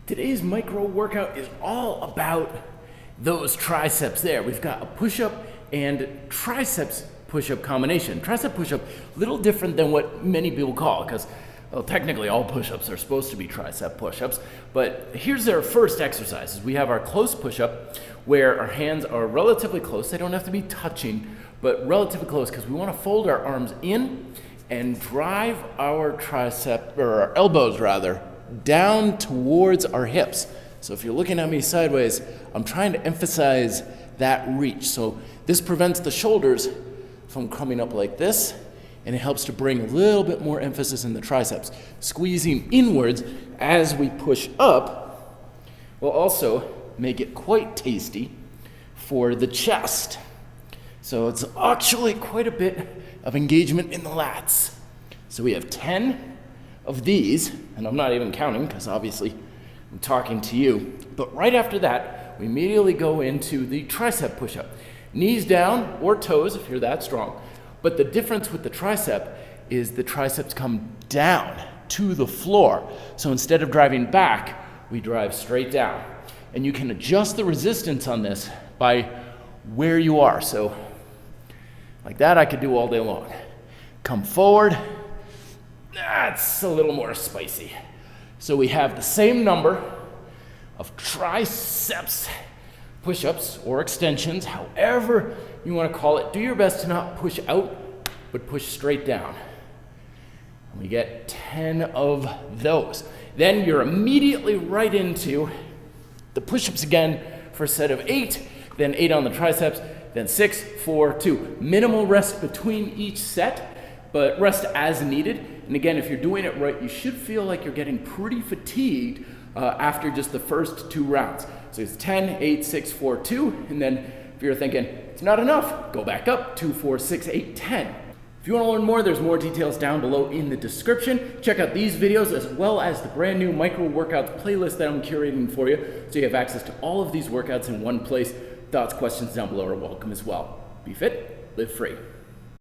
Today's micro workout is all about those triceps there. We've got a push-up and triceps push-up combination. Tricep push-up, a little different than what many people call it, because well, technically all push-ups are supposed to be tricep push-ups, but here's our first exercise. We have our close push-up where our hands are relatively close. They don't have to be touching, but relatively close, because we want to fold our arms in and drive our tricep, or our elbows rather, down towards our hips. So if you're looking at me sideways, I'm trying to emphasize that reach. So this prevents the shoulders from coming up like this, and it helps to bring a little bit more emphasis in the triceps. Squeezing inwards as we push up will also make it quite tasty for the chest. So it's actually quite a bit of engagement in the lats. So we have 10 of these, and I'm not even counting because obviously I'm talking to you. But right after that, we immediately go into the tricep push-up. Knees down or toes if you're that strong. But the difference with the tricep is the triceps come down to the floor. So instead of driving back, we drive straight down. And you can adjust the resistance on this by where you are. So like that I could do all day long. Come forward. That's a little more spicy. So we have the same number of triceps push-ups or extensions, however you want to call it. Do your best to not push out, but push straight down. And we get 10 of those. Then you're immediately right into the push-ups again for a set of 8, then 8 on the triceps, then 6, 4, 2. Minimal rest between each set, but rest as needed. And again, if you're doing it right, you should feel like you're getting pretty fatigued after just the first 2 rounds. So it's 10, 8, 6, 4, 2, and then if you're thinking it's not enough, go back up, 2, 4, 6, 8, 10. If you want to learn more, there's more details down below in the description. Check out these videos as well as the brand new micro workouts playlist that I'm curating for you, so you have access to all of these workouts in one place. Thoughts, questions down below are welcome as well. Be fit, live free.